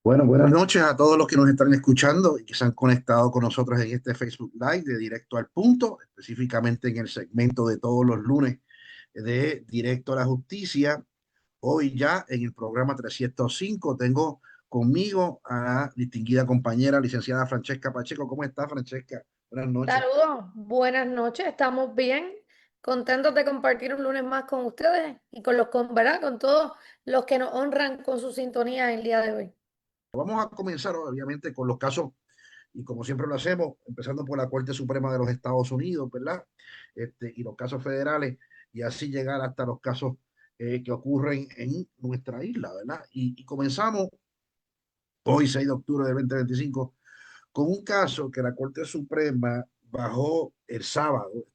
Bueno, buenas noches a todos los que nos están escuchando y que se han conectado con nosotros en este Facebook Live de Directo al Punto, específicamente en el segmento de todos los lunes de Directo a la Justicia. Hoy ya en el programa 305 tengo conmigo a la distinguida compañera licenciada Francesca Pacheco. ¿Cómo está, Francesca? Buenas noches. Saludos, buenas noches, estamos bien, contentos de compartir un lunes más con ustedes y con ¿verdad? Con todos los que nos honran con su sintonía el día de hoy. Vamos a comenzar obviamente con los casos y como siempre lo hacemos, empezando por la Corte Suprema de los Estados Unidos, ¿verdad? Y los casos federales, y así llegar hasta los casos que ocurren en nuestra isla, ¿verdad? Y comenzamos hoy, 6 de octubre de 2025, con un caso que la Corte Suprema bajó el sábado.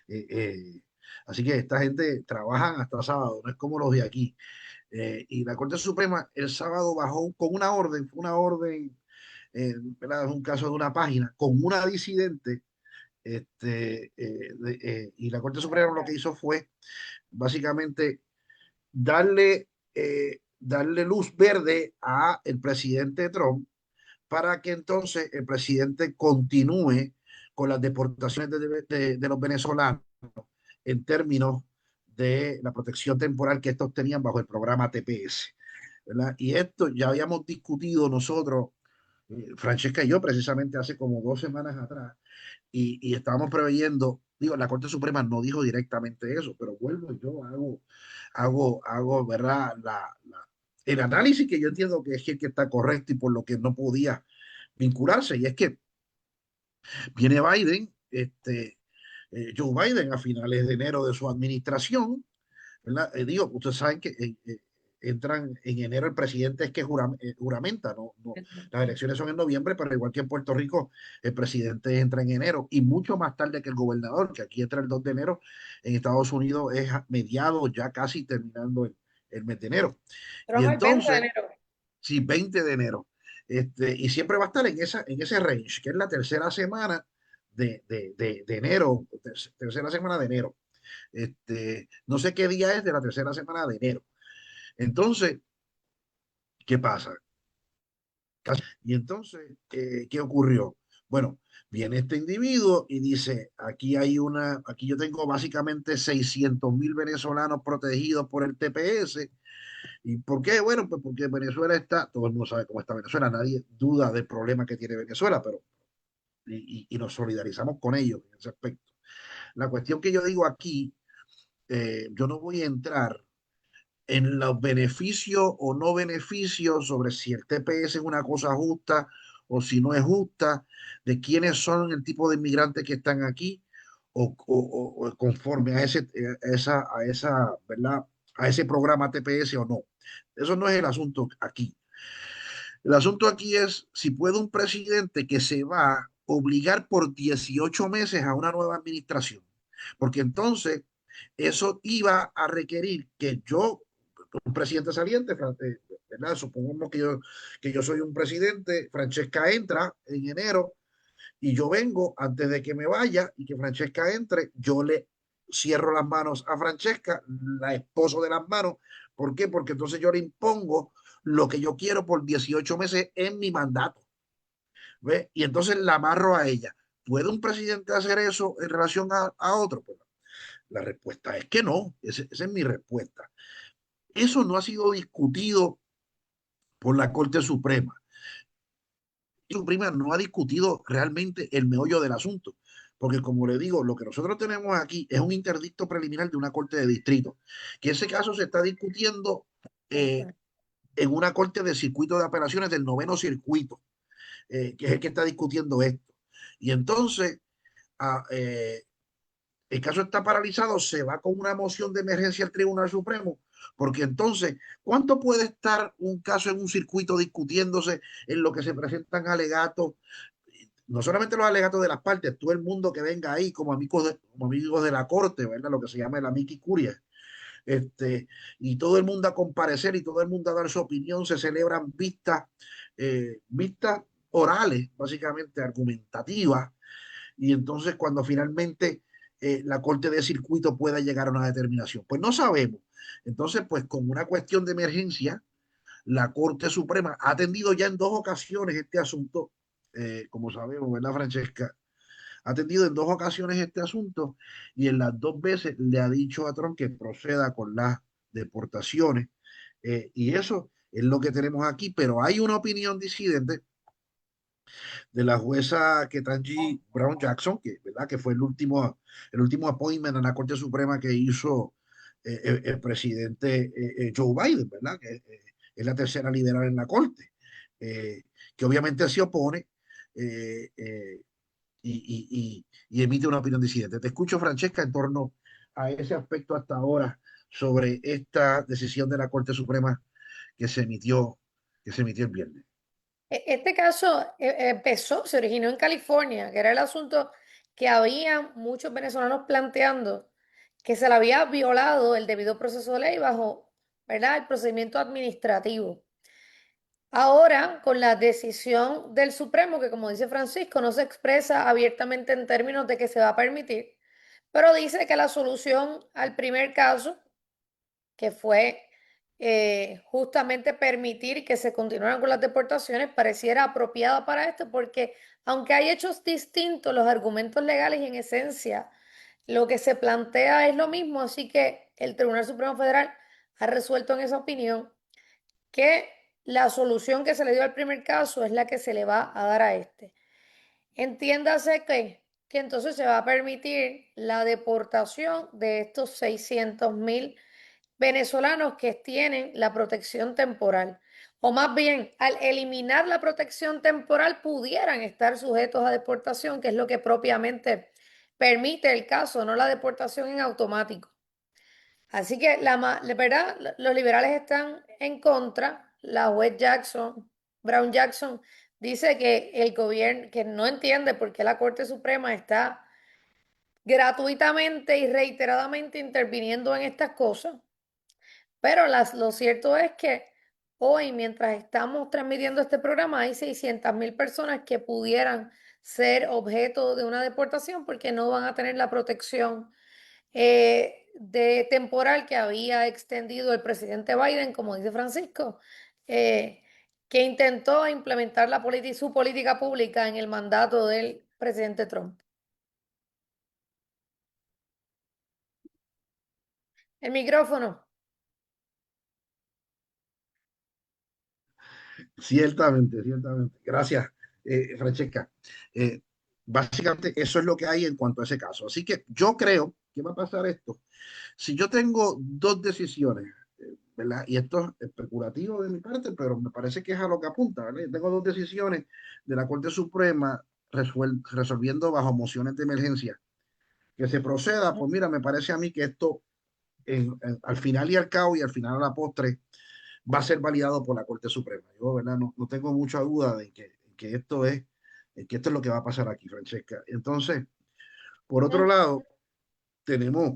Eh, eh, Así que esta gente trabaja hasta sábado, no es como los de aquí. Y la Corte Suprema el sábado bajó con una orden, ¿verdad? Es un caso de una página, con una disidente, y la Corte Suprema lo que hizo fue básicamente darle luz verde a el presidente Trump para que entonces el presidente continúe con las deportaciones de los venezolanos en términos de la protección temporal que estos tenían bajo el programa TPS, ¿verdad? Y esto ya habíamos discutido nosotros, Francesca y yo, precisamente hace como 2 semanas atrás, y estábamos preveyendo, digo, la Corte Suprema no dijo directamente eso, pero vuelvo, yo ¿verdad? El análisis que yo entiendo que es el que está correcto y por lo que no podía vincularse, y es que viene Biden, Joe Biden a finales de enero de su administración, ¿verdad? Digo, ustedes saben que entran en enero el presidente es que juramenta, ¿no? Las elecciones son en noviembre, pero igual que en Puerto Rico, el presidente entra en enero y mucho más tarde que el gobernador, que aquí entra el 2 de enero, en Estados Unidos es a mediados, ya casi terminando el mes de enero. Y Trump el 20 de entonces, enero. sí, 20 de enero. Y siempre va a estar en ese range, que es la tercera semana de enero, tercera semana de enero. No sé qué día es de la tercera semana de enero. Entonces, ¿qué pasa? Y entonces, ¿qué ocurrió? Bueno, viene este individuo y dice, aquí yo tengo básicamente 600.000 venezolanos protegidos por el TPS. ¿Y por qué? Bueno, pues porque Venezuela está, todo el mundo sabe cómo está Venezuela, nadie duda del problema que tiene Venezuela, pero y nos solidarizamos con ellos en ese aspecto. La cuestión que yo digo aquí, yo no voy a entrar en los beneficios o no beneficios sobre si el TPS es una cosa justa o si no es justa, de quiénes son el tipo de inmigrantes que están aquí o conforme a esa, ¿verdad? A ese programa TPS o no. Eso no es el asunto aquí. El asunto aquí es si puede un presidente que se va a obligar por 18 meses a una nueva administración, porque entonces eso iba a requerir que yo, un presidente saliente, ¿verdad? Supongamos que yo soy un presidente, Francesca entra en enero y yo vengo antes de que me vaya y que Francesca entre, yo le cierro las manos a Francesca, la esposo de las manos. ¿Por qué? Porque entonces yo le impongo lo que yo quiero por 18 meses en mi mandato. ¿Ve? Y entonces la amarro a ella. ¿Puede un presidente hacer eso en relación a otro? Pues la respuesta es que no. Esa es mi respuesta. Eso no ha sido discutido por la Corte Suprema. Suprema no ha discutido realmente el meollo del asunto, porque como le digo, lo que nosotros tenemos aquí es un interdicto preliminar de una corte de distrito, que ese caso se está discutiendo eh, Exacto. en una corte de circuito de apelaciones del noveno circuito, que es el que está discutiendo esto. Y entonces, a, el caso está paralizado, se va con una moción de emergencia al Tribunal Supremo, porque entonces, ¿cuánto puede estar un caso en un circuito discutiéndose en lo que se presentan alegatos? No solamente los alegatos de las partes, todo el mundo que venga ahí como amigos de la corte, ¿verdad? Lo que se llama el amici curia. Y todo el mundo a comparecer y todo el mundo a dar su opinión, se celebran vistas orales, básicamente argumentativas, y entonces cuando finalmente la corte de circuito pueda llegar a una determinación. Pues no sabemos. Entonces, pues con una cuestión de emergencia, la Corte Suprema ha atendido ya en dos ocasiones este asunto, como sabemos, ¿verdad, Francesca? Ha atendido en dos ocasiones este asunto y en las dos veces le ha dicho a Trump que proceda con las deportaciones. Y eso es lo que tenemos aquí, pero hay una opinión disidente de la jueza Ketanji Brown Jackson, que, ¿verdad? Que fue el último appointment en la Corte Suprema que hizo el presidente Joe Biden, ¿verdad? Que es la tercera liberal en la Corte, que obviamente se opone eh, eh, y emite una opinión disidente. Te escucho, Francesca, en torno a ese aspecto hasta ahora sobre esta decisión de la Corte Suprema que que se emitió el viernes. Este caso se originó en California, que era el asunto que había muchos venezolanos planteando que se le había violado el debido proceso de ley bajo, ¿verdad?, el procedimiento administrativo. Ahora, con la decisión del Supremo, que como dice Francisco, no se expresa abiertamente en términos de que se va a permitir, pero dice que la solución al primer caso, que fue justamente permitir que se continuaran con las deportaciones, pareciera apropiada para esto, porque aunque hay hechos distintos, los argumentos legales y en esencia lo que se plantea es lo mismo, así que el Tribunal Supremo Federal ha resuelto en esa opinión que la solución que se le dio al primer caso es la que se le va a dar a este. Entiéndase que entonces se va a permitir la deportación de estos 600,000 venezolanos que tienen la protección temporal. O más bien, al eliminar la protección temporal, pudieran estar sujetos a deportación, que es lo que propiamente permite el caso, no la deportación en automático. Así que verdad, los liberales están en contra. La juez Brown Jackson, dice que el gobierno, que no entiende por qué la Corte Suprema está gratuitamente y reiteradamente interviniendo en estas cosas. Pero lo cierto es que hoy, mientras estamos transmitiendo este programa, hay 600,000 personas que pudieran ser objeto de una deportación porque no van a tener la protección de temporal que había extendido el presidente Biden, como dice Francisco, que intentó implementar su política pública en el mandato del presidente Trump. El micrófono. Ciertamente, ciertamente. Gracias, Francesca. Eh, Básicamente eso es lo que hay en cuanto a ese caso. Así que yo creo que va a pasar esto. Si yo tengo dos decisiones, ¿verdad? Y esto es especulativo de mi parte, pero me parece que es a lo que apunta, ¿verdad? Yo tengo dos decisiones de la Corte Suprema resolviendo bajo mociones de emergencia. Que se proceda, pues mira, me parece a mí que esto al final y al cabo y al final a la postre va a ser validado por la Corte Suprema. Yo, ¿verdad? No tengo mucha duda de que esto es, que esto es lo que va a pasar aquí, Francesca. Entonces, por otro lado, tenemos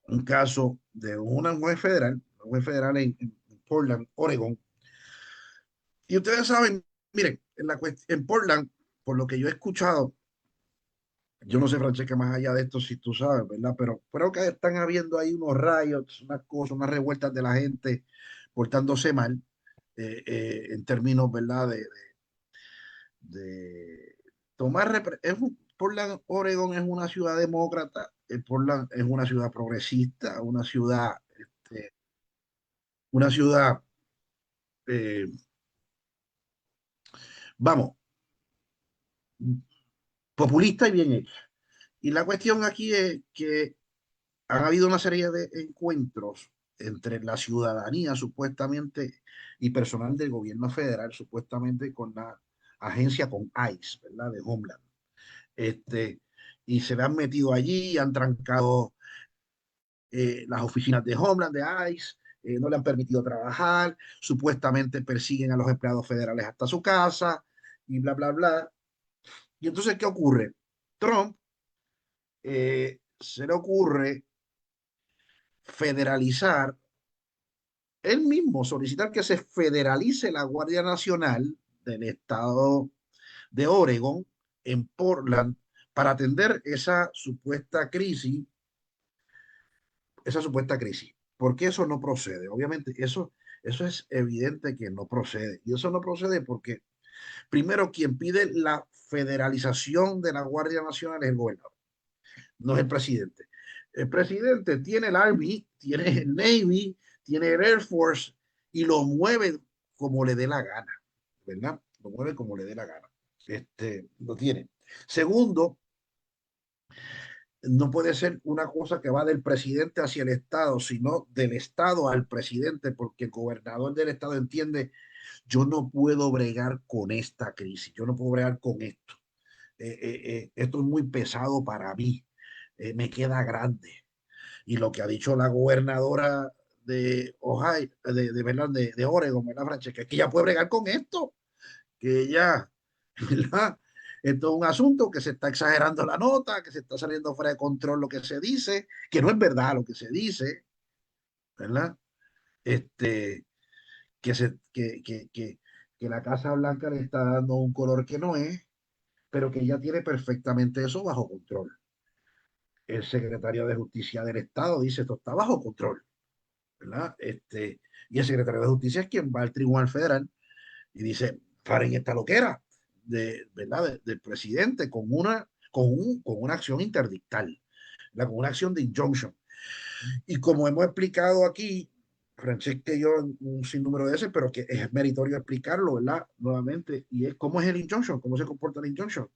un caso de una juez federal en Portland, Oregon. Y ustedes saben, miren, en Portland, por lo que yo he escuchado, yo no sé, Francesca, más allá de esto, si tú sabes, ¿verdad? Pero creo que están habiendo ahí unos riots, unas cosas, unas revueltas de la gente portándose mal, en términos, ¿verdad? De tomar. Portland, Oregon es una ciudad demócrata, Portland es una ciudad progresista, una ciudad, eh, vamos, populista y bien hecha. Y la cuestión aquí es que han habido una serie de encuentros entre la ciudadanía supuestamente y personal del gobierno federal supuestamente con la agencia con ICE, ¿verdad? De Homeland. Este, y se le han metido allí, han trancado las oficinas de Homeland, de ICE, no le han permitido trabajar, supuestamente persiguen a los empleados federales hasta su casa y bla, bla, bla. Y entonces, ¿qué ocurre? Trump se le ocurre federalizar él mismo, solicitar que se federalice la Guardia Nacional del estado de Oregon en Portland para atender esa supuesta crisis. ¿Por qué eso no procede? Obviamente, eso Eso es evidente que no procede. Y eso no procede porque, primero, quien pide la federalización de la Guardia Nacional es el gobernador, no es el presidente. El presidente tiene el Army, tiene el Navy, tiene el Air Force y lo mueve como le dé la gana, ¿verdad? Lo mueve como le dé la gana. Lo tiene. Segundo, no puede ser una cosa que va del presidente hacia el Estado, sino del Estado al presidente, porque el gobernador del Estado entiende, yo no puedo bregar con esta crisis, yo no puedo bregar con esto. Esto es muy pesado para mí, me queda grande. Y lo que ha dicho la gobernadora de Ohio, ¿verdad? De Oregon, ¿verdad, Francesca? Es que ella puede bregar con esto, que ella, ¿verdad? Esto es un asunto que se está exagerando la nota, que se está saliendo fuera de control lo que se dice, que no es verdad lo que se dice, ¿verdad? Este, que la Casa Blanca le está dando un color que no es, pero que ella tiene perfectamente eso bajo control. El secretario de Justicia del Estado dice, esto está bajo control, ¿verdad? Y el secretario de Justicia es quien va al Tribunal Federal y dice, paren esta loquera ¿verdad? Del presidente con una acción interdictal, ¿verdad? Con una acción de injunction. Y como hemos explicado aquí, Francesca y yo, un sinnúmero de veces, pero que es meritorio explicarlo, ¿verdad? Nuevamente, y es cómo es el injunction, cómo se comporta el injunction.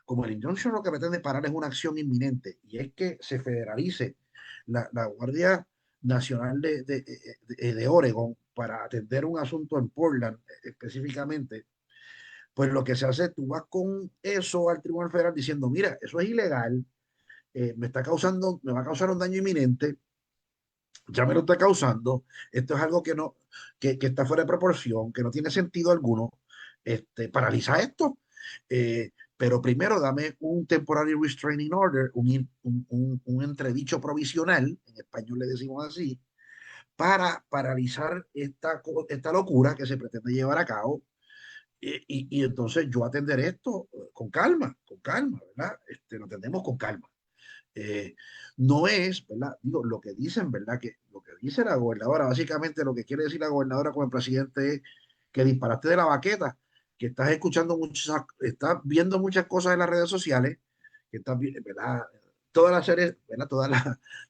Como el injunction lo que pretende parar es una acción inminente, y es que se federalice la Guardia Nacional de Oregon para atender un asunto en Portland específicamente, pues lo que se hace, tú vas con eso al Tribunal Federal diciendo, mira, eso es ilegal, me va a causar un daño inminente, ya me lo está causando, esto es algo que no, que está fuera de proporción, que no tiene sentido alguno, paraliza esto, pero primero dame un temporary restraining order, un entredicho provisional, en español le decimos así, para paralizar esta locura que se pretende llevar a cabo. Y entonces yo atenderé esto con calma, ¿verdad? Lo atendemos con calma. Eh, no es, ¿verdad? Digo, lo que dicen, ¿verdad? Que lo que dice la gobernadora, básicamente lo que quiere decir la gobernadora con el presidente es que disparaste de la baqueta, que estás escuchando muchas, estás viendo muchas cosas en las redes sociales, que estás, ¿verdad? Todas las series, ¿verdad?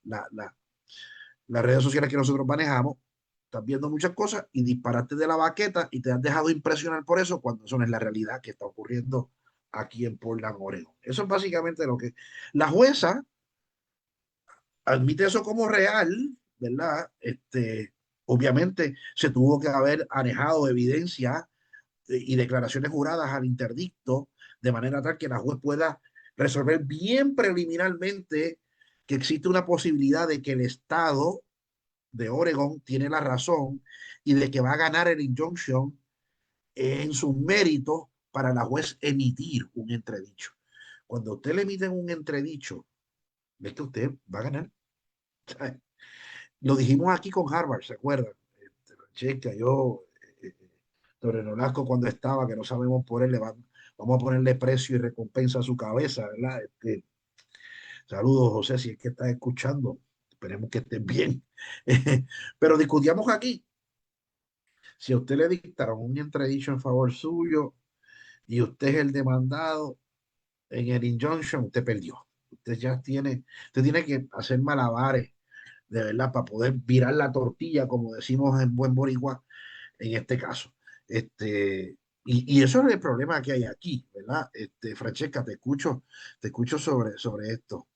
La, la, las redes sociales que nosotros manejamos, estás viendo muchas cosas y disparaste de la baqueta y te has dejado impresionar por eso cuando eso no es la realidad que está ocurriendo aquí en Portland, Oregon. Eso es básicamente lo que la jueza admite eso como real, ¿verdad? Obviamente se tuvo que haber anejado evidencia y declaraciones juradas al interdicto de manera tal que la juez pueda resolver bien preliminarmente que existe una posibilidad de que el Estado de Oregon tiene la razón y de que va a ganar el injunction en sus méritos para la juez emitir un entredicho. Cuando usted le emite un entredicho, es que usted va a ganar. Lo dijimos aquí con Harvard, ¿se acuerdan? Checa, yo, Torre Nolasco cuando estaba, que no sabemos por él, vamos a ponerle precio y recompensa a su cabeza, ¿verdad? Saludos, José, si es que estás escuchando, esperemos que estés bien. Pero discutíamos aquí, si a usted le dictaron un entredicho en favor suyo y usted es el demandado en el injunction, usted perdió. Usted tiene que hacer malabares de verdad para poder virar la tortilla, como decimos en buen boricua, en este caso. Y eso es el problema que hay aquí, ¿verdad? Francesca, te escucho sobre esto.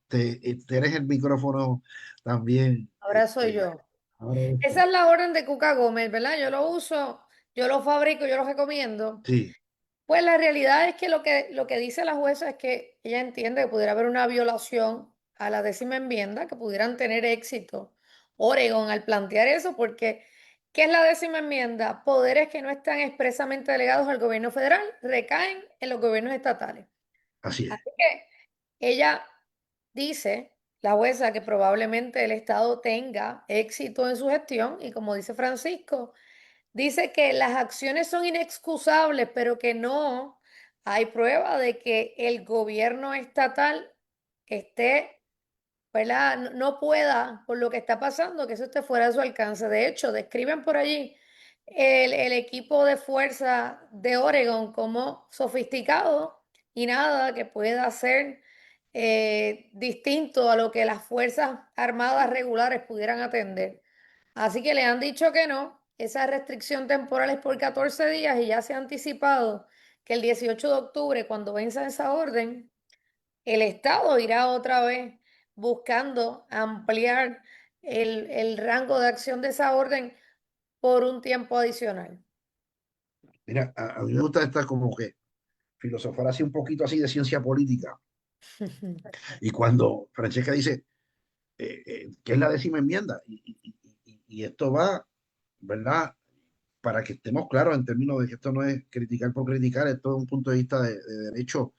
Tienes el micrófono también. Ahora soy yo. Ahora eres tú. Esa es la orden de Cuca Gómez, ¿verdad? Yo lo uso, yo lo fabrico, yo lo recomiendo. Sí, Pues la realidad es que lo que dice la jueza es que ella entiende que pudiera haber una violación a la 10ª enmienda, que pudieran tener éxito Oregon al plantear eso, porque ¿qué es la 10ª enmienda? Poderes que no están expresamente delegados al gobierno federal recaen en los gobiernos estatales. así es, Así que ella dice, la jueza, que probablemente el Estado tenga éxito en su gestión y como dice Francisco, dice que las acciones son inexcusables, pero que no hay prueba de que el gobierno estatal esté ¿verdad? No pueda, por lo que está pasando, que eso esté fuera de su alcance. De hecho, describen por allí el equipo de fuerza de Oregon como sofisticado y nada que pueda ser distinto a lo que las Fuerzas Armadas regulares pudieran atender. Así que le han dicho que no. Esa restricción temporal es por 14 días y ya se ha anticipado que el 18 de octubre, cuando venza esa orden, el Estado irá otra vez buscando ampliar el rango de acción de esa orden por un tiempo adicional. Mira, a mí me gusta estar como que filosofar así un poquito así de ciencia política. Y cuando Francesca dice que es la 10ª enmienda, y esto va, ¿verdad? Para que estemos claros en términos de que esto no es criticar por criticar, esto es un punto de vista de derecho,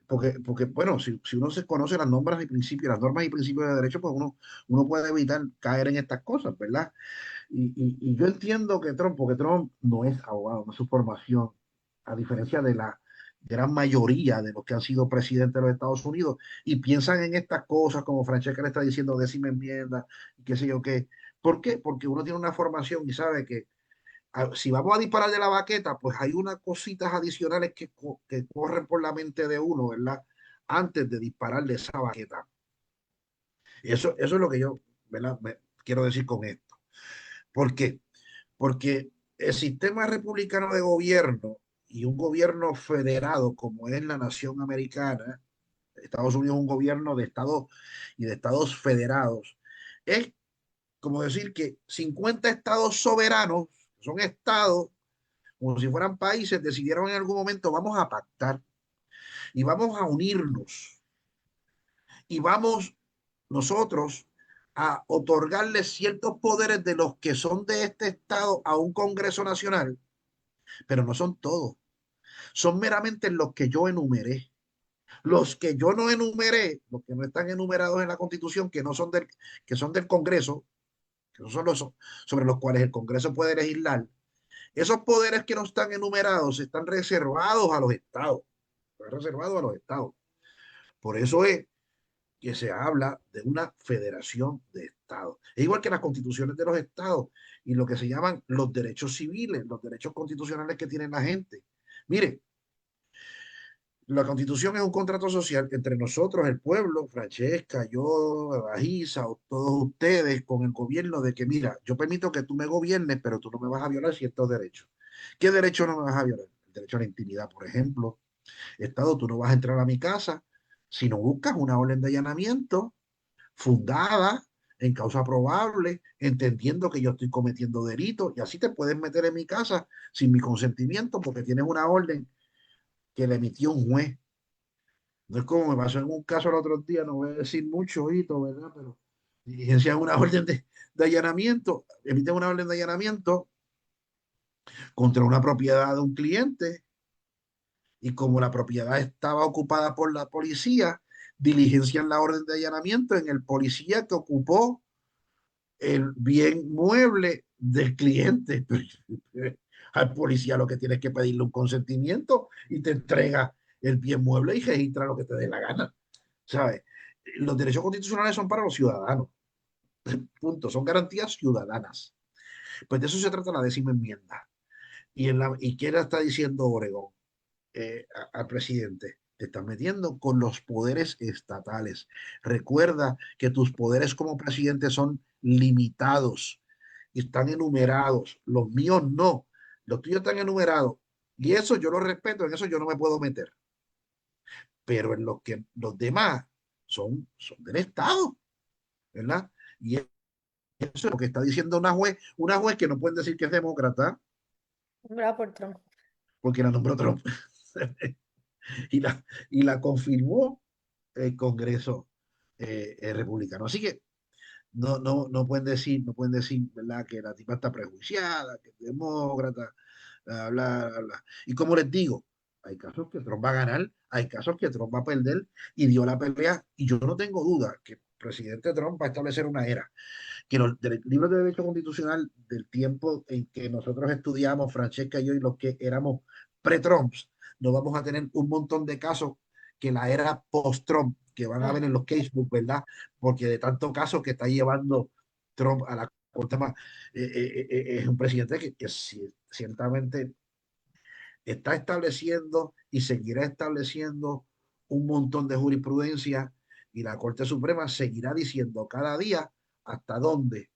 porque bueno, si uno se conoce las normas y principios, las normas y principios de derecho, pues uno puede evitar caer en estas cosas, ¿verdad? Y yo entiendo que Trump, porque Trump no es abogado, no es su formación, a diferencia de la gran mayoría de los que han sido presidentes de los Estados Unidos, y piensan en estas cosas como Francesca le está diciendo 10ª enmienda, y qué sé yo qué. ¿Por qué? Porque uno tiene una formación y sabe que si vamos a disparar de la baqueta, pues hay unas cositas adicionales que corren por la mente de uno, ¿verdad? Antes de disparar de esa baqueta. Eso es lo que yo, ¿verdad? Quiero decir con esto. ¿Por qué? Porque el sistema republicano de gobierno y un gobierno federado como es la nación americana, Estados Unidos es un gobierno de estados y de estados federados, es como decir que 50 estados soberanos, son estados como si fueran países, decidieron en algún momento vamos a pactar y vamos a unirnos y vamos nosotros a otorgarle ciertos poderes de los que son de este estado a un Congreso Nacional, pero no son todos, son meramente los que yo enumeré. Los que yo no enumeré, los que no están enumerados en la Constitución, que son del Congreso, que son los sobre los cuales el Congreso puede legislar, esos poderes que no están enumerados están reservados a los estados, están reservados a los estados. Por eso es que se habla de una federación de estados. Es igual que las constituciones de los estados y lo que se llaman los derechos civiles, los derechos constitucionales que tiene la gente. Mire, la constitución es un contrato social entre nosotros, el pueblo, Francesca, yo, Bajisa, o todos ustedes con el gobierno de que, mira, yo permito que tú me gobiernes, pero tú no me vas a violar ciertos derechos. ¿Qué derecho no me vas a violar? El derecho a la intimidad, por ejemplo. Estado, tú no vas a entrar a mi casa si no buscas una orden de allanamiento fundada en causa probable, entendiendo que yo estoy cometiendo delitos, y así te puedes meter en mi casa sin mi consentimiento porque tienes una orden que le emitió un juez. No es como me pasó en un caso el otro día, no voy a decir mucho, Hito, ¿verdad? Pero diligencian una orden de allanamiento, emiten una orden de allanamiento contra una propiedad de un cliente, y como la propiedad estaba ocupada por la policía, diligencian la orden de allanamiento en el policía que ocupó el bien mueble del cliente. Al policía lo que tienes que pedirle un consentimiento y te entrega el bien mueble y registra lo que te dé la gana, ¿sabes? Los derechos constitucionales son para los ciudadanos, punto, son garantías ciudadanas. Pues de eso se trata la 10ª enmienda. ¿Y qué le está diciendo Oregón al presidente? Te estás metiendo con los poderes estatales. Recuerda que tus poderes como presidente son limitados y están enumerados. Los míos no. Los tuyos están enumerados. Y eso yo lo respeto, en eso yo no me puedo meter. Pero en los que los demás son del Estado, ¿verdad? Y eso es lo que está diciendo una juez que no pueden decir que es demócrata Bravo por Trump. porque la nombró Trump y la confirmó el Congreso republicano. Así que no pueden decir, ¿verdad? Que la tipa está prejuiciada, que es demócrata, bla, bla, bla, bla. Y como les digo, hay casos que Trump va a ganar, hay casos que Trump va a perder y dio la pelea. Y yo no tengo duda que el presidente Trump va a establecer una era, que los libros de derecho constitucional del tiempo en que nosotros estudiamos, Francesca y yo, y los que éramos pre-Trumps, no vamos a tener un montón de casos que la era post-Trump que van a ver Ajá. en los casebook, ¿verdad? Porque de tantos casos que está llevando Trump a la corte más, es un presidente que ciertamente está estableciendo y seguirá estableciendo un montón de jurisprudencia y la Corte Suprema seguirá diciendo cada día hasta dónde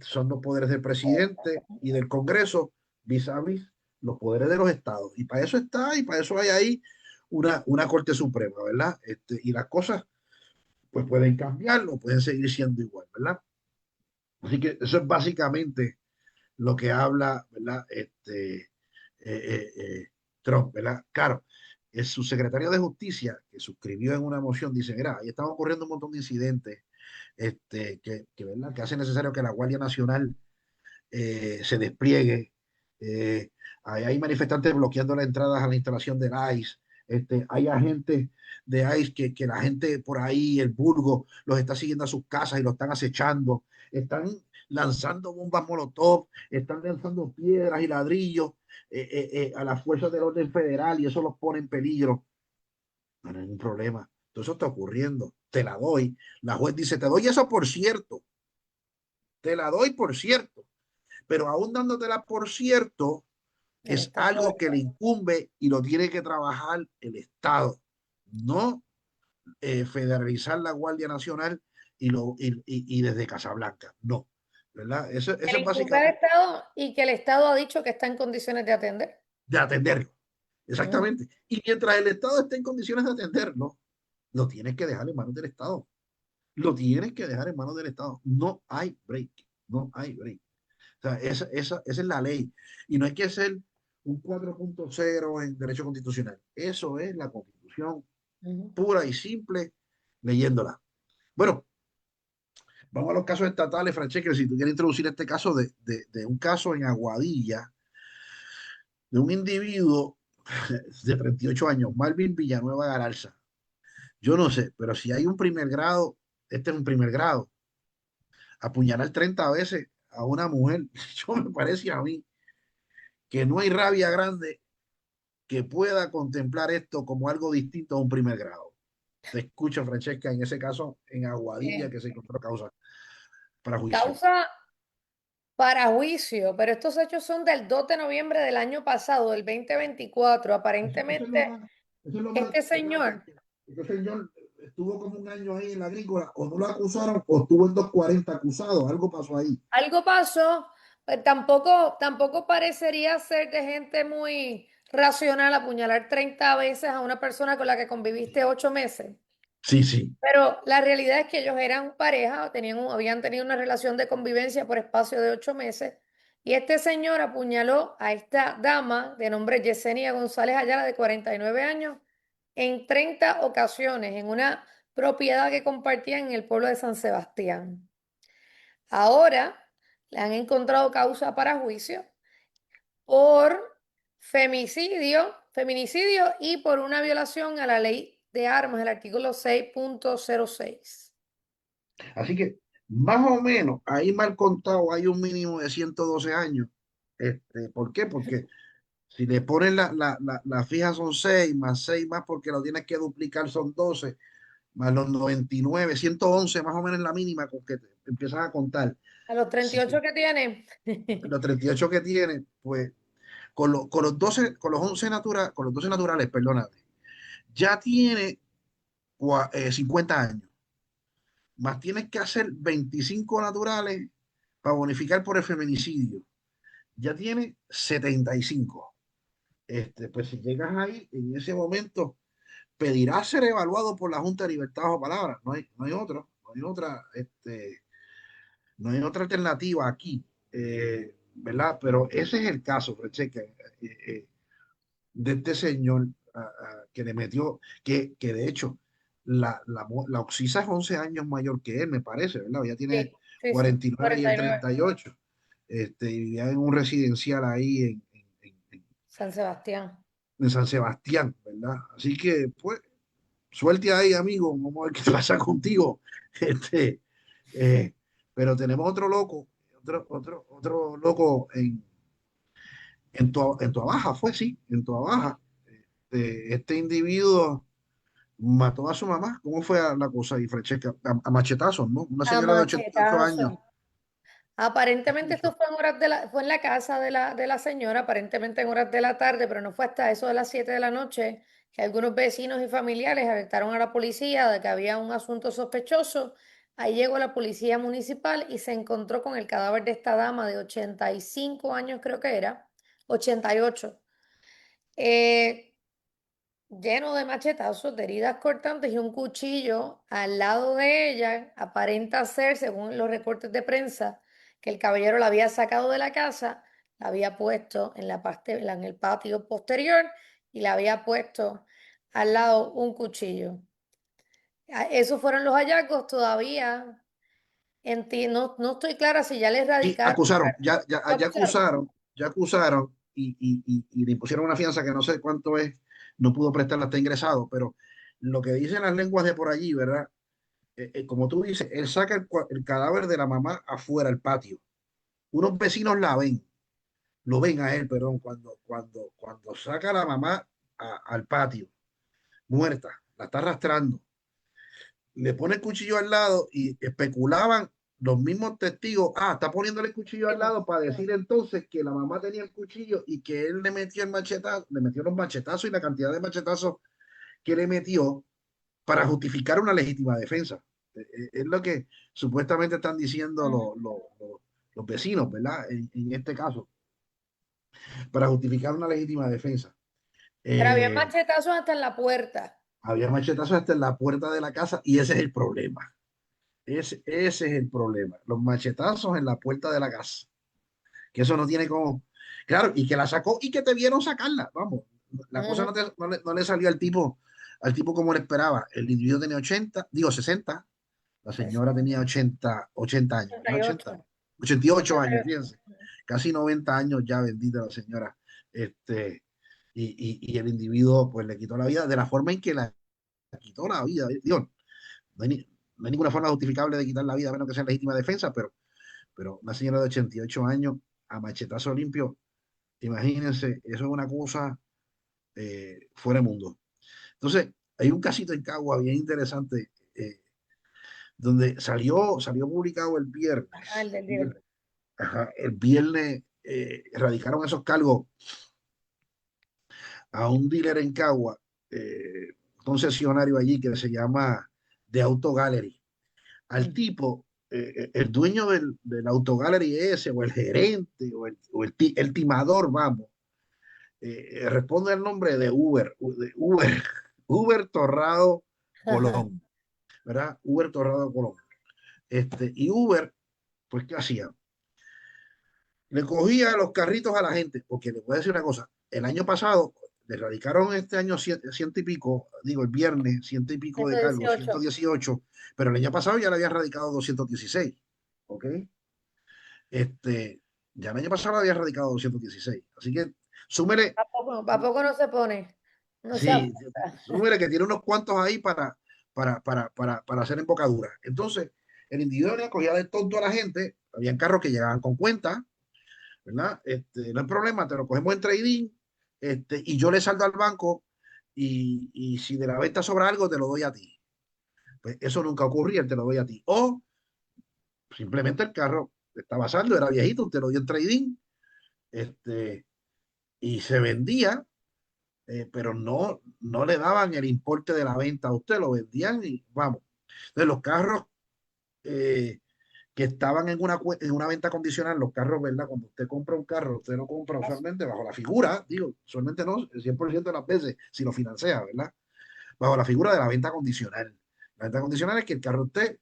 son los poderes del presidente y del Congreso vis a vis los poderes de los estados. Y para eso está, y para eso hay ahí una Corte Suprema, ¿verdad? Y las cosas pues pueden cambiar o pueden seguir siendo igual, ¿verdad? Así que eso es básicamente lo que habla, ¿verdad? Trump, ¿verdad? Claro, es su secretario de Justicia, que suscribió en una moción, dice, mira, ahí están ocurriendo un montón de incidentes ¿verdad? Que hace necesario que la Guardia Nacional se despliegue. Eh, hay manifestantes bloqueando las entradas a la instalación del ICE. Hay agentes de ICE que la gente por ahí, el Burgo, los está siguiendo a sus casas y los están acechando. Están lanzando bombas molotov, están lanzando piedras y ladrillos a las fuerzas del orden federal y eso los pone en peligro. No hay ningún problema. Todo eso está ocurriendo. Te la doy. La juez dice, te doy eso por cierto. Te la doy por cierto, pero aún dándotela por cierto, El es Estado algo que le de- incumbe y lo tiene que trabajar el Estado, no federalizar la Guardia Nacional y desde Casablanca, no, ¿verdad? que Eso le es incumbe al básicamente Estado y que el Estado ha dicho que está en condiciones de atender. de atenderlo, Ujú, exactamente. Y mientras el Estado esté en condiciones de atenderlo, lo tienes que dejar en manos del Estado, lo tienes que dejar en manos del Estado, no hay break, no hay break. O sea, esa es la ley. Y no hay que ser un 4.0 en derecho constitucional. Eso es la constitución ujú. pura y simple leyéndola. Bueno, vamos a los casos estatales, Francesca, si tú quieres introducir este caso de un caso en Aguadilla, de un individuo de 38 años, Malvin Villanueva Garalza. Yo no sé, pero si hay un primer grado, este es un primer grado. Apuñalar 30 veces a una mujer, yo me parece a mí que no hay rabia grande que pueda contemplar esto como algo distinto a un primer grado. Te escucho, Francesca, en ese caso, en Aguadilla, Eh, que se encontró causa para juicio. Causa para juicio, pero estos hechos son del 2 de noviembre del año pasado, del 2024. Eso Aparentemente, es lo más, este ¿verdad? señor, Que ese señor estuvo como un año ahí en la agrícola, o no lo acusaron, o estuvo en 240 acusados, algo pasó ahí. algo pasó, tampoco parecería ser de gente muy racional apuñalar 30 veces a una persona con la que conviviste 8 meses. Sí, sí. Pero la realidad es que ellos eran pareja, habían tenido una relación de convivencia por espacio de 8 meses. Y este señor apuñaló a esta dama de nombre Yesenia González Ayala, de 49 años, en 30 ocasiones en una propiedad que compartían en el pueblo de San Sebastián. Ahora le han encontrado causa para juicio por feminicidio y por una violación a la ley de armas, el artículo 6.06. Así que, más o menos, ahí mal contado, hay un mínimo de 112 años. ¿Por qué? Porque si le ponen la fija son 6 más 6 más porque lo tienes que duplicar son 12 más los 99, 111 más o menos la mínima con que te empiezas a contar. A los Si 38 que tiene. los 38 que tiene, pues con los 12, con los 12 naturales, perdóname, ya tiene 50 años, más tienes que hacer 25 naturales para bonificar por el feminicidio. Ya tiene 75. Pues si llegas ahí, en ese momento, pedirá ser evaluado por la Junta de Libertad o Palabra. No hay otra alternativa aquí, ¿verdad? Pero ese es el caso, Francesca, de este señor que le metió, que de hecho la Oxisa es 11 años mayor que él, me parece, ¿verdad? Ya tiene Sí, sí, sí. 49 y él 49. 38. Y vivía en un residencial ahí San Sebastián. en San Sebastián, ¿verdad? Así que, pues, suerte ahí, amigo. Vamos a ver qué pasa contigo. Este, eh, pero tenemos otro loco, otro loco en tu Baja, fue sí, en tu Baja. Este individuo mató a su mamá. ¿Cómo fue la cosa ahí, Francesca? A machetazos, ¿no? Una A señora de 88 años. machetazo. Aparentemente Incluso. esto fue fue en la casa de la señora, aparentemente en horas de la tarde, pero no fue hasta eso de las 7 de la noche que algunos vecinos y familiares alertaron a la policía de que había un asunto sospechoso. Ahí llegó la policía municipal y se encontró con el cadáver de esta dama de 85 años, creo que era, 88. Eh, Lleno de machetazos, de heridas cortantes y un cuchillo al lado de ella. Aparenta ser, según los recortes de prensa, que el caballero la había sacado de la casa, la había puesto en en el patio posterior y le había puesto al lado un cuchillo. Esos fueron los hallazgos todavía. No estoy clara si ya le Sí, erradicaron. acusaron, ya, ya, ¿Lo ya acusaron? acusaron, ya acusaron y le impusieron una fianza que no sé cuánto es, no pudo prestarla, está ingresado, pero lo que dicen las lenguas de por allí, ¿verdad? Como tú dices, él saca el cadáver de la mamá afuera, al patio. Unos vecinos lo ven a él, perdón, cuando saca a la mamá al patio, muerta, la está arrastrando, le pone el cuchillo al lado y especulaban los mismos testigos, está poniéndole el cuchillo al lado para decir entonces que la mamá tenía el cuchillo y que él le metió el machetazo, le metió los machetazos y la cantidad de machetazos que le metió para justificar una legítima defensa. Es lo que supuestamente están diciendo Ujú. los vecinos, ¿verdad? En este caso, para justificar una legítima defensa. Pero había Eh, machetazos hasta en la puerta. Había machetazos hasta en la puerta de la casa y ese es el problema. Ese es el problema. Los machetazos en la puerta de la casa. Que eso no tiene como. Claro, y que la sacó y que te vieron sacarla. Vamos, la cosa Ujú. no le salió al tipo como le esperaba. El individuo tenía 80, digo 60, la señora tenía 80 años, ¿verdad? 88. 88 años, 88. fíjense. Casi 90 años ya, bendita la señora. Este, y el individuo pues le quitó la vida de la forma en que la quitó la vida. Dios, no hay, no hay ninguna forma justificable de quitar la vida a menos que sea legítima defensa, pero una señora de 88 años a machetazo limpio, imagínense, eso es una cosa fuera de mundo. Entonces, hay un casito en Cagua bien interesante donde salió publicado el Ajá, viernes. el del viernes. Ajá, el viernes radicaron esos cargos a un dealer en Cagua, concesionario allí que se llama The Auto Gallery. Al Mm. tipo, el dueño del Auto Gallery ese, o el gerente, el timador, vamos, responde al nombre de Uber Torrado Ajá. Colón, ¿verdad? Uber Torrado Colón. Y Uber, pues, ¿qué hacía? Le cogía los carritos a la gente, porque le voy a decir una cosa, el año pasado, le radicaron este año ciento y pico, digo el viernes, ciento y pico de cargos, 118. 118, pero el año pasado ya le habían radicado 216, ¿ok? Este, ya el año pasado le había radicado 216, así que súmele, A poco no se pone? No se sí, apunta. súmele que tiene unos cuantos ahí para hacer embocadura. Entonces, el individuo le cogía de tonto a la gente, habían carros que llegaban con cuenta, ¿verdad? No hay problema, te lo cogemos en trading, y yo le saldo al banco y si de la venta sobra algo, te lo doy a ti. Pues eso nunca ocurría, te lo doy a ti. O simplemente el carro estaba saldo, era viejito, te lo dio en trading, este, y se vendía, pero no le daban el importe de la venta a usted, lo vendían y vamos. Entonces los carros eh, que estaban en una venta condicional, los carros, ¿verdad? Cuando usted compra un carro, usted lo compra usualmente bajo la figura, digo, usualmente no, el 100% de las veces, si lo financia, ¿verdad? Bajo la figura de la venta condicional. La venta condicional es que el carro usted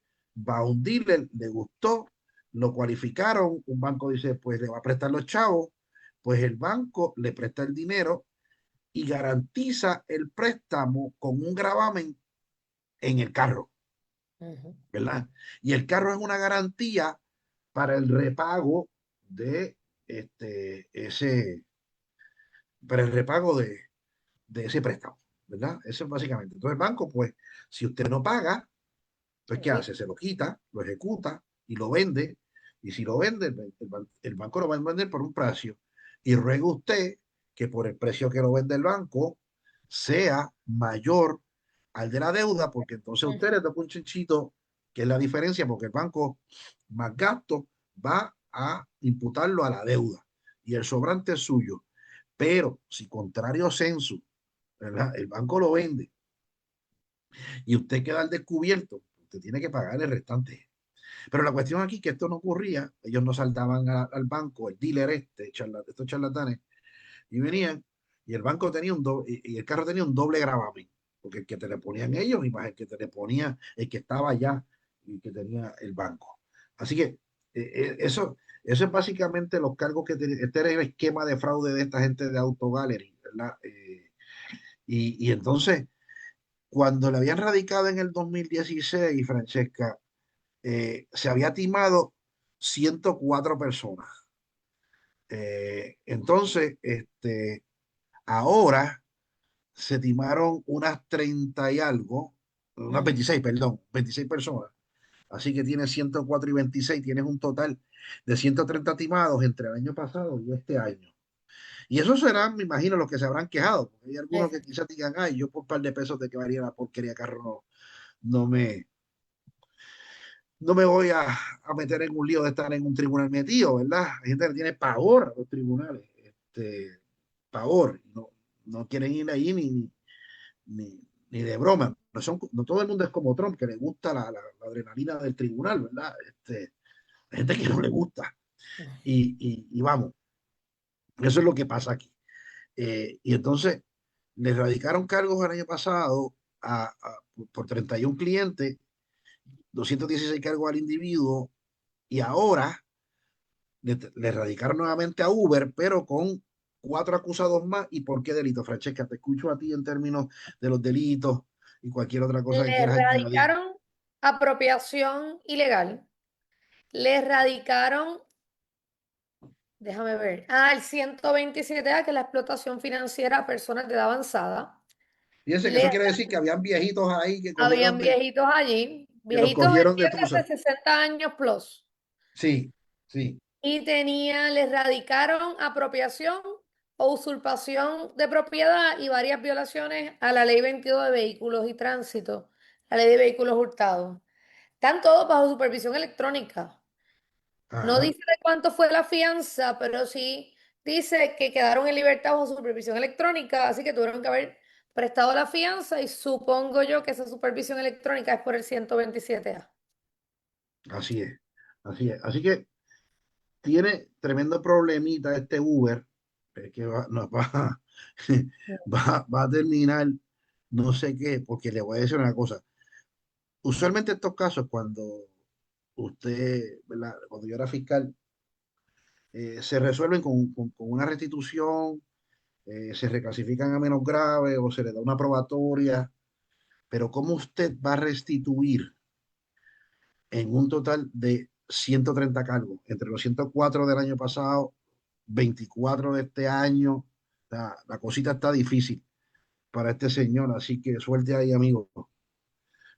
va a un dealer, le gustó, lo cualificaron, un banco dice, pues le va a prestar los chavos, pues el banco le presta el dinero y garantiza el préstamo con un gravamen en el carro, Ujú. ¿verdad? Y el carro es una garantía para el repago de ese, para el repago de ese préstamo, ¿verdad? Eso es básicamente. Entonces el banco, pues, si usted no paga, pues, ¿qué Ok. hace? Se lo quita, lo ejecuta y lo vende. Y si lo vende, el banco lo va a vender por un precio. Y ruega usted que por el precio que lo vende el banco sea mayor al de la deuda, porque entonces usted le toca un chinchito, que es la diferencia, porque el banco más gasto va a imputarlo a la deuda y el sobrante es suyo. Pero si contrario censo, ¿verdad? El banco lo vende y usted queda al descubierto, usted tiene que pagar el restante. Pero la cuestión aquí es que esto no ocurría, ellos no saltaban al banco, el dealer estos charlatanes, y venían, y el banco tenía y el carro tenía un doble gravamen, porque el que te le ponían ellos y más el que te le ponía el que estaba allá y que tenía el banco. Así que eso es básicamente los cargos que tenía. Este era el esquema de fraude de esta gente de Auto Gallery, ¿verdad? Y entonces, cuando le habían radicado en el 2016, Francesca, se había timado 104 personas. Entonces, ahora se timaron unas 30 y algo, unas 26, perdón, 26 personas. Así que tienes 104 y 26, tienes un total de 130 timados entre el año pasado y este año. Y esos serán, me imagino, los que se habrán quejado, porque hay algunos que quizás digan, ay, yo por un par de pesos de que varía la porquería de carro no me, no me voy a meter en un lío de estar en un tribunal metido, ¿verdad? Hay gente que tiene pavor a los tribunales, pavor, no quieren ir ahí ni de broma. No todo el mundo es como Trump, que le gusta la adrenalina del tribunal, ¿verdad? Hay gente que no le gusta. Y vamos, eso es lo que pasa aquí. Y entonces le radicaron cargos el año pasado por 31 clientes, 216 cargos al individuo, y ahora le radicaron nuevamente a Uber, pero con 4 acusados más. ¿Y por qué delito, Francesca? Te escucho a ti en términos de los delitos y cualquier otra cosa que Le quieras añadir. radicaron apropiación ilegal. Le radicaron, déjame ver, el 127A, que es la explotación financiera a personas de edad avanzada. Fíjense que Le, eso quiere decir que habían viejitos ahí que habían viejitos allí, que los viejitos, cogieron de entiéndase, tusa. 60 años plus. Sí, sí. Y les radicaron apropiación o usurpación de propiedad y varias violaciones a la Ley 22 de Vehículos y Tránsito, la Ley de Vehículos Hurtados. Están todos bajo supervisión electrónica. No Ajá, dice de cuánto fue la fianza, pero sí dice que quedaron en libertad bajo supervisión electrónica, así que tuvieron que haber prestado la fianza y supongo yo que esa supervisión electrónica es por el 127A. así es. Así es. Así que tiene tremendo problemita este Uber, que nos va a terminar no sé qué, porque le voy a decir una cosa. Usualmente estos casos, cuando usted, ¿verdad? Cuando yo era fiscal, se resuelven con una restitución, se reclasifican a menos grave o se le da una probatoria, pero ¿cómo usted va a restituir en un total de 130 cargos, entre los 104 del año pasado, 24 de este año? La cosita está difícil para este señor, así que suerte ahí, amigo.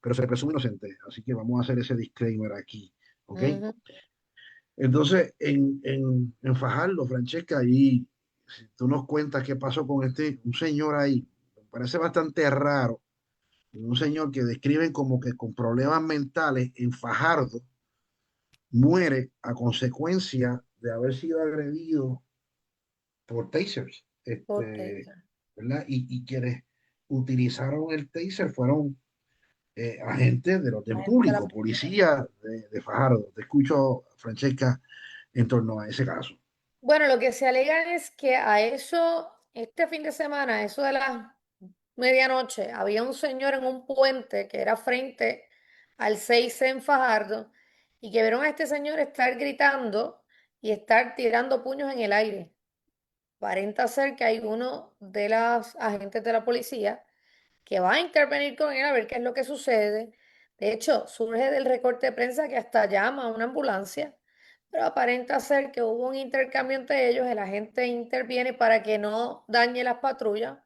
Pero se presume inocente, así que vamos a hacer ese disclaimer aquí, ¿ok? Ujú. Entonces, en Fajardo, Francesca, ahí, si tú nos cuentas qué pasó con un señor ahí, me parece bastante raro, un señor que describen como que con problemas mentales en Fajardo, muere a consecuencia de haber sido agredido por tasers, Correcto. ¿verdad? Y quienes utilizaron el taser fueron agentes del La orden gente de la público, policía. policía de Fajardo. Te escucho, Francesca, en torno a ese caso. Bueno, lo que se alega es que a eso, este fin de semana, eso de las medianoche, había un señor en un puente que era frente al 6 en Fajardo y que vieron a este señor estar gritando y estar tirando puños en el aire. Aparenta ser que hay uno de los agentes de la policía que va a intervenir con él a ver qué es lo que sucede. De hecho, surge del recorte de prensa que hasta llama a una ambulancia, pero aparenta ser que hubo un intercambio entre ellos, el agente interviene para que no dañe las patrullas.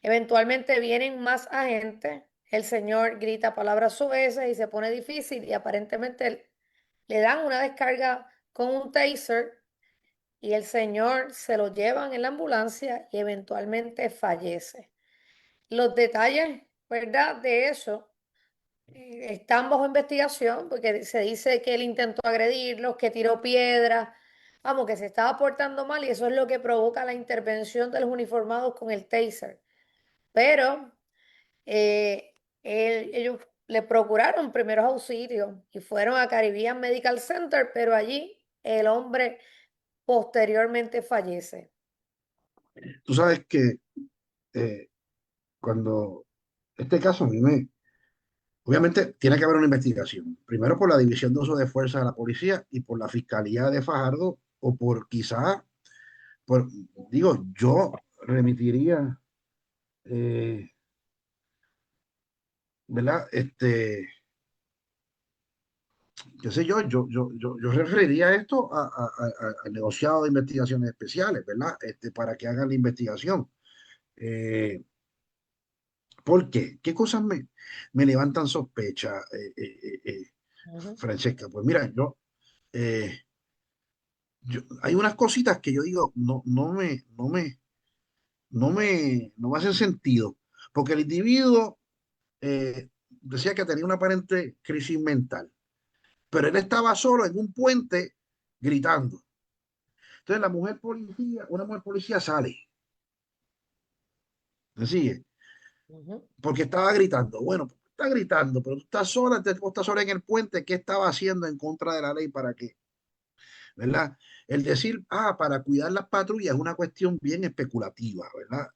Eventualmente vienen más agentes, el señor grita palabras soeces y se pone difícil y aparentemente le dan una descarga con un taser y el señor se lo llevan en la ambulancia y eventualmente fallece. Los detalles ¿verdad? De eso. Están bajo investigación porque se dice que él intentó agredirlos, que tiró piedras, vamos, que se estaba portando mal y eso es lo que provoca la intervención de los uniformados con el taser. Pero ellos le procuraron primeros auxilios y fueron a Caribbean Medical Center, pero allí el hombre posteriormente fallece. Tú sabes que eh, cuando este caso a mí me, obviamente tiene que haber una investigación, primero por la División de Uso de Fuerza de la Policía y por la Fiscalía de Fajardo o por quizá, por, digo, yo remitiría, eh, ¿verdad? Qué sé yo referiría esto al negociado de investigaciones especiales, ¿verdad? Para que hagan la investigación. Eh, ¿Por qué? ¿Qué cosas me levantan sospecha, Ujú, Francesca? Pues mira, eh, hay unas cositas que yo digo, no me hacen sentido, porque el individuo decía que tenía una aparente crisis mental, pero él estaba solo en un puente gritando. Entonces una mujer policía sale, ¿me sigue? ujú. Porque estaba gritando. Bueno, está gritando, pero tú estás sola, tú estás sola en el puente, ¿qué estaba haciendo en contra de la ley? ¿Para qué? ¿Verdad? El decir, para cuidar las patrullas es una cuestión bien especulativa, ¿verdad?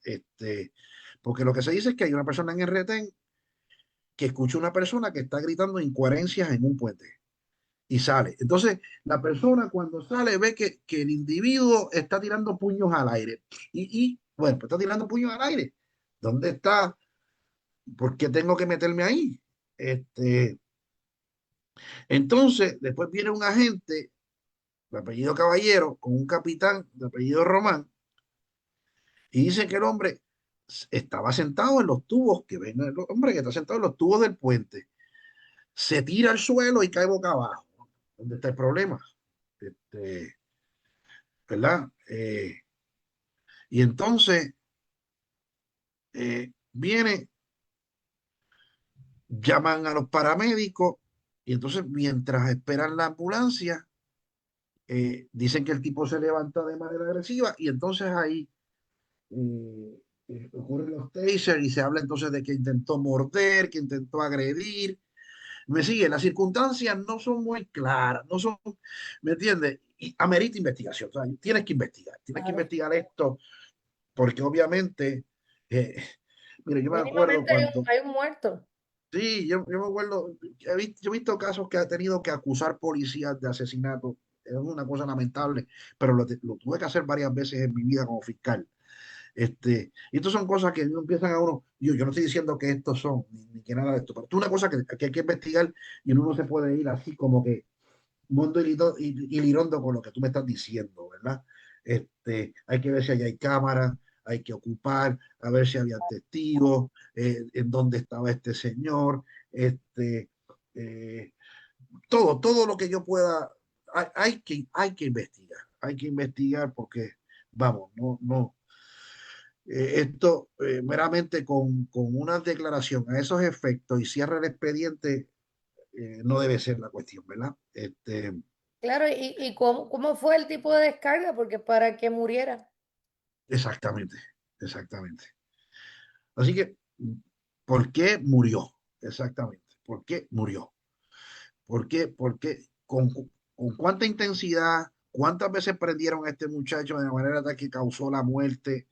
Porque lo que se dice es que hay una persona en el retén que escucha a una persona que está gritando incoherencias en un puente y sale. Entonces, la persona cuando sale ve que el individuo está tirando puños al aire bueno, pues está tirando puños al aire. ¿Dónde está? ¿Por qué tengo que meterme ahí? Este, entonces, después viene un agente de apellido Caballero con un capitán de apellido Román y dice que el hombre estaba sentado en los tubos, que ven el hombre que está sentado en los tubos del puente, se tira al suelo y cae boca abajo. ¿Dónde está el problema? Este, ¿Verdad? Y entonces viene, llaman a los paramédicos y entonces mientras esperan la ambulancia, dicen que el tipo se levanta de manera agresiva y entonces ahí ocurren los tasers y se habla entonces de que intentó morder, que intentó agredir. Me sigue, las circunstancias no son muy claras, no son, ¿me entiendes? Y amerita investigación, o sea, tienes que Claro. investigar esto, porque obviamente, eh, mire, yo me acuerdo Mínimamente cuando, hay un muerto. sí, yo me acuerdo, yo he visto casos que ha tenido que acusar policías de asesinato, es una cosa lamentable, pero lo tuve que hacer varias veces en mi vida como fiscal. Y estas son cosas que empiezan a uno, yo no estoy diciendo que estos son, ni que nada de esto, pero esto es una cosa que hay que investigar y uno no se puede ir así como que mundo y lirondo con lo que tú me estás diciendo, ¿verdad? Hay que ver si allá hay cámaras, hay que ocupar, a ver si había testigos, en dónde estaba este señor, eh, todo lo que yo pueda, hay que investigar porque, vamos, no. Esto meramente con una declaración a esos efectos y cierre el expediente no debe ser la cuestión, ¿verdad? Claro, y cómo fue el tipo de descarga, porque para que muriera. Exactamente, exactamente. Así que, ¿por qué murió? Exactamente, ¿por qué murió? ¿Por qué? ¿Con cuánta intensidad? ¿Cuántas veces prendieron a este muchacho de manera tal que causó la muerte?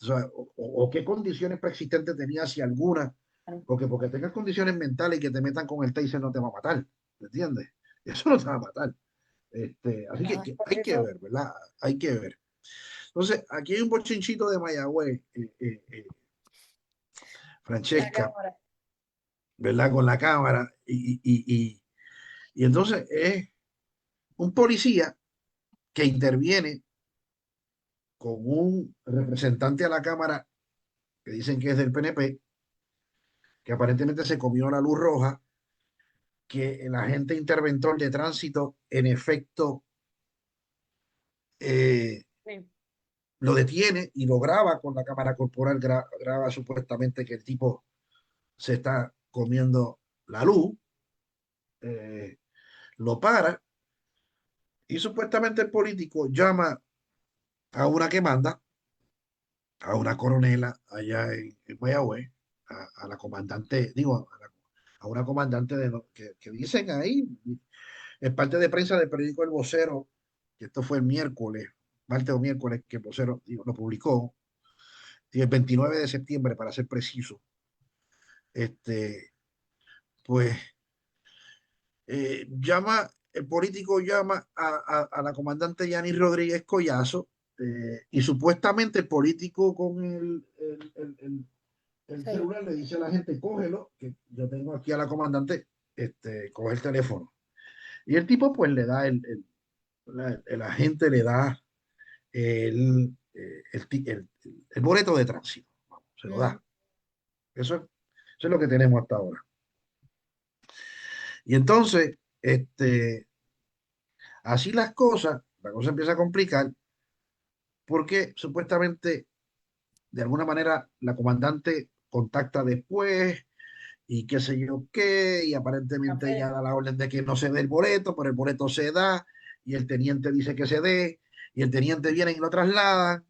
O sea, o qué condiciones preexistentes tenía, si alguna, porque tengas condiciones mentales y que te metan con el taser no te va a matar, ¿me entiendes? Eso no te va a matar. Así Ajá, que por hay que eso, ver, ¿verdad? Hay que ver. Entonces, aquí hay un bochinchito de Mayagüez, la Francesca, cámara. ¿verdad? Con la cámara. Y entonces es un policía que interviene con un representante a la cámara que dicen que es del PNP, que aparentemente se comió la luz roja, que el agente interventor de tránsito en efecto eh, Sí. lo detiene y lo graba con la cámara corporal, graba supuestamente que el tipo se está comiendo la luz, eh, lo para y supuestamente el político llama a una que manda, a una coronela allá en Mayagüez, a la comandante, digo, a una comandante que dicen ahí, es parte de prensa del periódico El Vocero, que esto fue el miércoles, martes o miércoles, que el Vocero digo, lo publicó, y el 29 de septiembre, para ser preciso, este, pues el político llama a la comandante Yanis Rodríguez Collazo, y supuestamente el político con el Sí. celular le dice a la gente, cógelo, que yo tengo aquí a la comandante, coge el teléfono. Y el tipo pues le da el agente le da el boleto de tránsito, vamos, se lo Mm. da. Eso es lo que tenemos hasta ahora. Y entonces, así las cosas, la cosa empieza a complicar porque supuestamente, de alguna manera, la comandante contacta después y qué sé yo qué, y aparentemente ella Ok. da la orden de que no se dé el boleto, pero el boleto se da, y el teniente dice que se dé, y el teniente viene y lo traslada,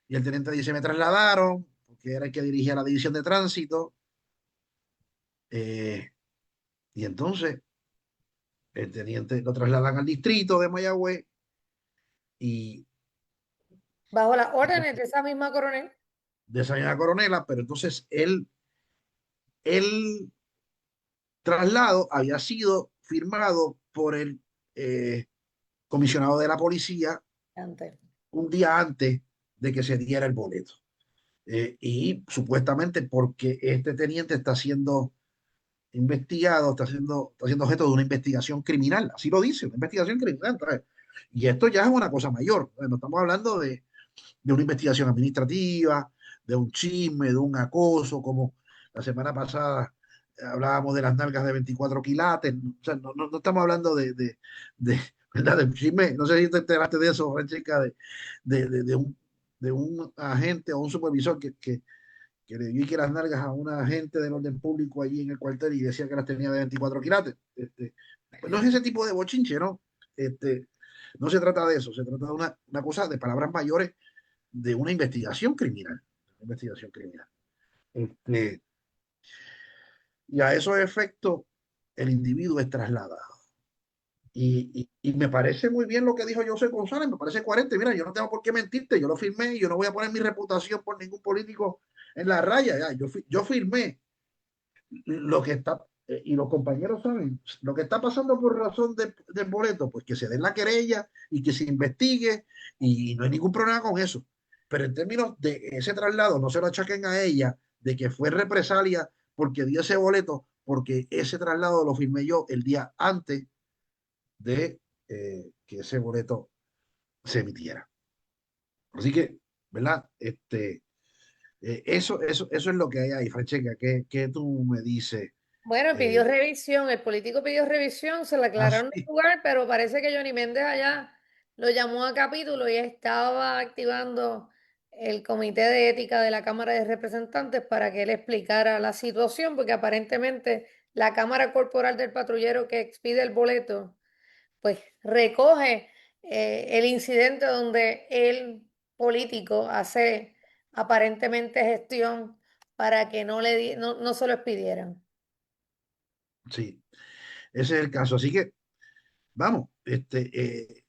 y el teniente dice me trasladaron, porque era el que dirigía la división de tránsito, eh, y entonces el teniente lo trasladan al distrito de Mayagüez, y, Bajo las y órdenes de esa misma coronel. de esa misma coronela, pero entonces el traslado había sido firmado por el eh, comisionado de la policía Antes. un día antes de que se diera el boleto. Y supuestamente porque este teniente está siendo investigado, está siendo objeto de una investigación criminal, así lo dice, una investigación criminal. ¿Sabes? Y esto ya es una cosa mayor, no estamos hablando de una investigación administrativa, de un chisme, de un acoso, como la semana pasada hablábamos de las nalgas de 24 quilates, o sea, no estamos hablando de, ¿verdad? De chisme, no sé si te enteraste de eso, Francesca, de un agente o un supervisor que le dio que las nalgas a una agente del orden público allí en el cuartel y decía que las tenía de 24 quilates. Pues no es ese tipo de bochinche, ¿no? Este, no se trata de eso, se trata de una cosa de palabras mayores de una investigación criminal. Una investigación criminal. Este, y a esos efectos, el individuo es trasladado. Y me parece muy bien lo que dijo José González, me parece coherente. Mira, yo no tengo por qué mentirte, yo lo firmé y yo no voy a poner mi reputación por ningún político en la raya. Ya. Yo firmé lo que está, y los compañeros saben, lo que está pasando por razón del boleto, pues que se den la querella y que se investigue y no hay ningún problema con eso. Pero en términos de ese traslado, no se lo achaquen a ella de que fue represalia porque dio ese boleto, porque ese traslado lo firmé yo el día antes de que ese boleto se emitiera. Así que, ¿verdad? Eso es lo que hay ahí, Francesca. ¿Qué tú me dices? Bueno, pidió Eh, revisión, el político pidió revisión, se le aclararon el así, lugar, pero parece que Johnny Méndez allá lo llamó a capítulo y estaba activando el comité de ética de la Cámara de Representantes para que él explicara la situación, porque aparentemente la cámara corporal del patrullero que expide el boleto, pues recoge el incidente donde el político hace aparentemente gestión para que no se lo expidieran. sí, ese es el caso. Así que, vamos,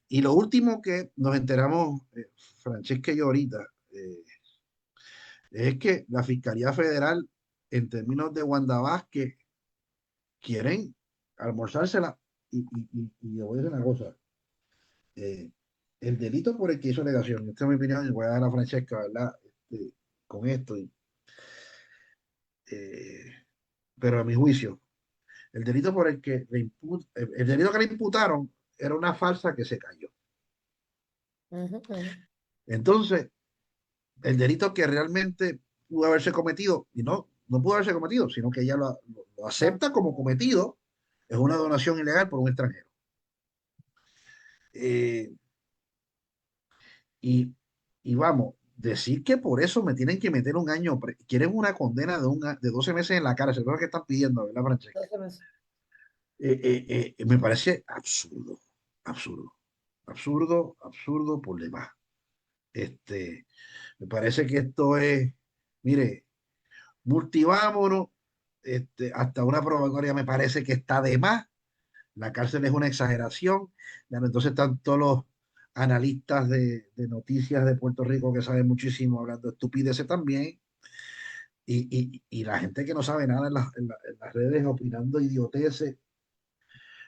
y lo último que nos enteramos, Francesca y yo ahorita, es que la Fiscalía Federal, en términos de Wanda Vázquez, quieren almorzársela. Y le voy a decir una cosa, eh, el delito por el que hizo alegación, esta es mi opinión, y voy a dar a Francesca, ¿verdad? Con esto, eh, pero a mi juicio, el delito por el delito que le imputaron era una falsa que se cayó. Ujú, ujú. Entonces, el delito que realmente pudo haberse cometido, y no pudo haberse cometido, sino que ella lo No. acepta como cometido, es una donación ilegal por un extranjero. Eh, y, y vamos, decir que por eso me tienen que meter un año, quieren una condena de 12 meses en la cárcel, es lo que están pidiendo, ¿verdad, Francesca? 12 meses. Me parece absurdo, absurdo, absurdo, absurdo por demás. Este, Me parece que esto es, mire, multivámonos, hasta una probatoria me parece que está de más. La cárcel es una exageración. Ya, entonces están todos los analistas de noticias de Puerto Rico que saben muchísimo hablando de estupideces también. Y la gente que no sabe nada en las redes opinando idioteces.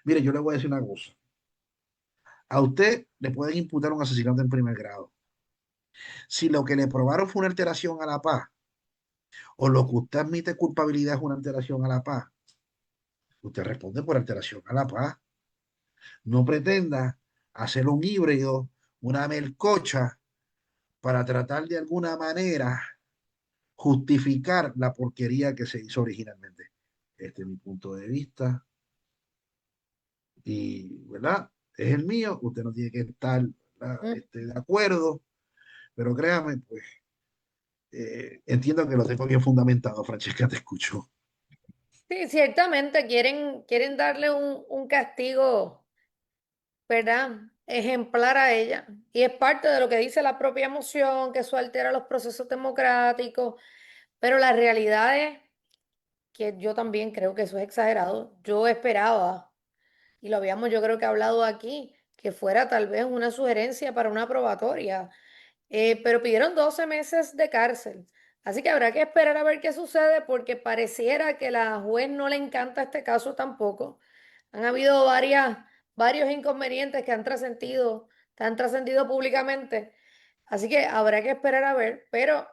Mire, yo le voy a decir una cosa. A usted le pueden imputar un asesinato en primer grado. Si lo que le probaron fue una alteración a la paz, o lo que usted admite culpabilidad es una alteración a la paz, usted responde por alteración a la paz. No pretenda hacer un híbrido, una melcocha, para tratar de alguna manera justificar la porquería que se hizo originalmente. Este es mi punto de vista y, ¿verdad? Es el mío, usted no tiene que estar, ¿verdad? Mm. De acuerdo, pero créame, pues entiendo que lo tengo bien fundamentado, Francesca, te escucho. Sí, ciertamente quieren darle un castigo, ¿verdad? Ejemplar a ella. Y es parte de lo que dice la propia moción, que eso altera los procesos democráticos, pero la realidad es que yo también creo que eso es exagerado. Yo esperaba, y lo habíamos yo creo que hablado aquí, que fuera tal vez una sugerencia para una probatoria. Pero pidieron 12 meses de cárcel. Así que habrá que esperar a ver qué sucede porque pareciera que la juez no le encanta este caso tampoco. Han habido varios inconvenientes que han trascendido públicamente. Así que habrá que esperar a ver, pero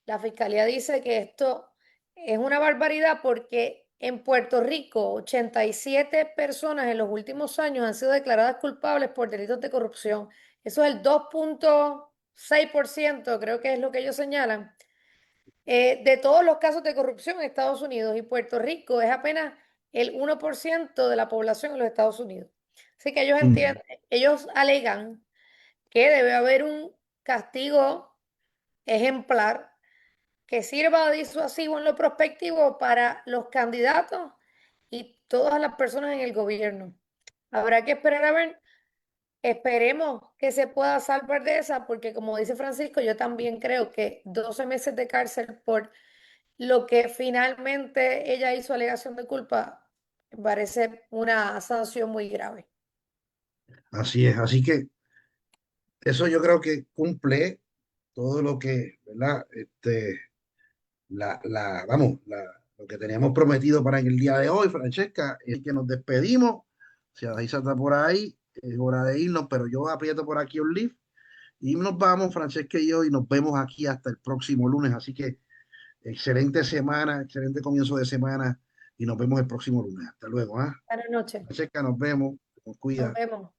la fiscalía dice que esto es una barbaridad porque en Puerto Rico 87 personas en los últimos años han sido declaradas culpables por delitos de corrupción. Eso es el 2,6%, creo que es lo que ellos señalan, de todos los casos de corrupción en Estados Unidos, y Puerto Rico es apenas el 1% de la población en los Estados Unidos. Así que ellos Mm, entienden, ellos alegan que debe haber un castigo ejemplar que sirva de disuasivo en lo prospectivo para los candidatos y todas las personas en el gobierno. Habrá que esperar a ver. Esperemos que se pueda salvar de esa, porque como dice Francisco, yo también creo que 12 meses de cárcel por lo que finalmente ella hizo alegación de culpa me parece una sanción muy grave. así es, así que eso yo creo que cumple todo lo que, ¿verdad? Vamos, lo que teníamos prometido para el día de hoy, Francesca, es que nos despedimos. Si Adaisa está por ahí, es hora de irnos, pero yo aprieto por aquí un lift y nos vamos, Francesca y yo, y nos vemos aquí hasta el próximo lunes. Así que excelente semana, excelente comienzo de semana y nos vemos el próximo lunes. Hasta luego, ¿ah? Buenas noches. Francesca, nos vemos. Nos Nos cuida. vemos.